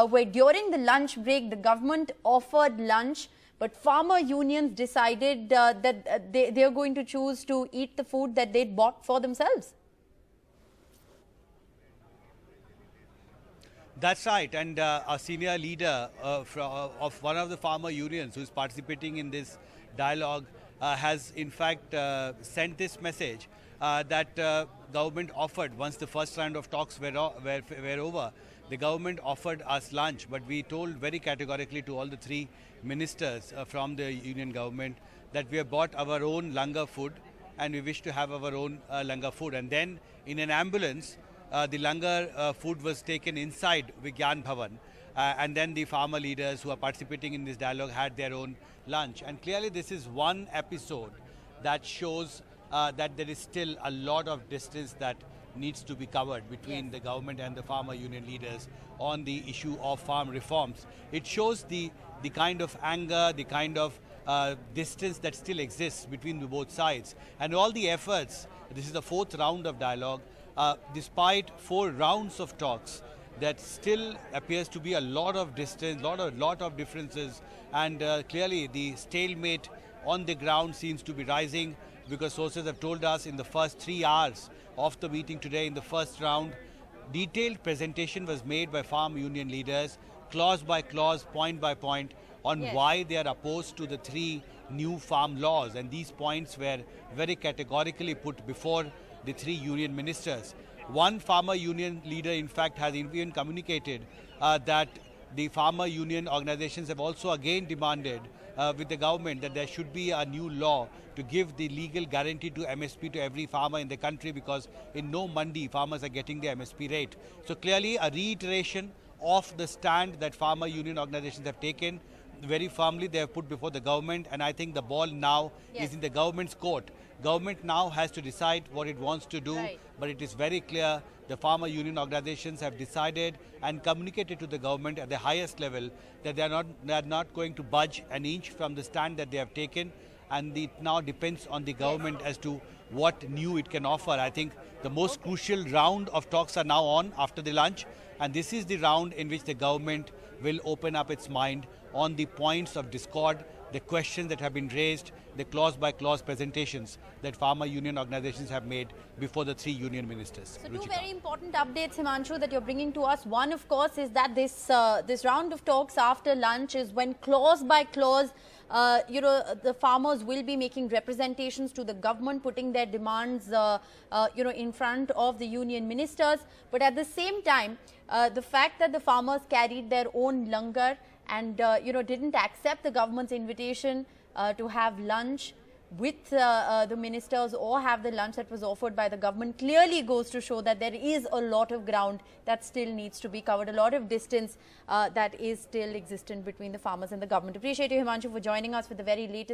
where during the lunch break, the government offered lunch, but farmer unions decided that they are going to choose to eat the food that they bought for themselves. That's right, and a senior leader of one of the farmer unions who is participating in this dialogue has in fact sent this message that government offered, once the first round of talks were over, the government offered us lunch, but we told very categorically to all the three ministers from the union government that we have bought our own langar food and we wish to have our own langar food. And then in an ambulance, the langar food was taken inside Vigyan Bhavan, and then the farmer leaders who are participating in this dialogue had their own lunch. And clearly this is one episode that shows that there is still a lot of distance that needs to be covered between the government and the farmer union leaders on the issue of farm reforms. It shows the kind of anger, the kind of distance that still exists between the both sides. And all the efforts, this is the fourth round of dialogue, despite 4 rounds of talks, that still appears to be a lot of distance, lot of differences, and clearly the stalemate on the ground seems to be rising, because sources have told us in the first 3 hours of the meeting today, in the first round, detailed presentation was made by farm union leaders, clause by clause, point by point, on why they are opposed to the 3 new farm laws, and these points were very categorically put before the 3 union ministers. One farmer union leader in fact has even communicated that the farmer union organizations have also again demanded with the government that there should be a new law to give the legal guarantee to MSP to every farmer in the country, because in no mandi farmers are getting the MSP rate. So clearly a reiteration of the stand that farmer union organizations have taken very firmly. They have put before the government, and I think the ball now is in the government's court. Government now has to decide what it wants to do, but it is very clear the farmer union organizations have decided and communicated to the government at the highest level that they are not going to budge an inch from the stand that they have taken, and it now depends on the government as to what new it can offer. I think the most crucial round of talks are now on after the lunch, and this is the round in which the government will open up its mind on the points of discord, the questions that have been raised, the clause-by-clause presentations that farmer union organizations have made before the 3 union ministers. So 2 very important updates, Himanshu, that you're bringing to us. One, of course, is that this round of talks after lunch is when clause-by-clause, the farmers will be making representations to the government, putting their demands, in front of the union ministers. But at the same time, the fact that the farmers carried their own langar and didn't accept the government's invitation to have lunch with the ministers or have the lunch that was offered by the government clearly goes to show that there is a lot of ground that still needs to be covered, a lot of distance that is still existent between the farmers and the government. Appreciate you, Himanshu, for joining us with the very latest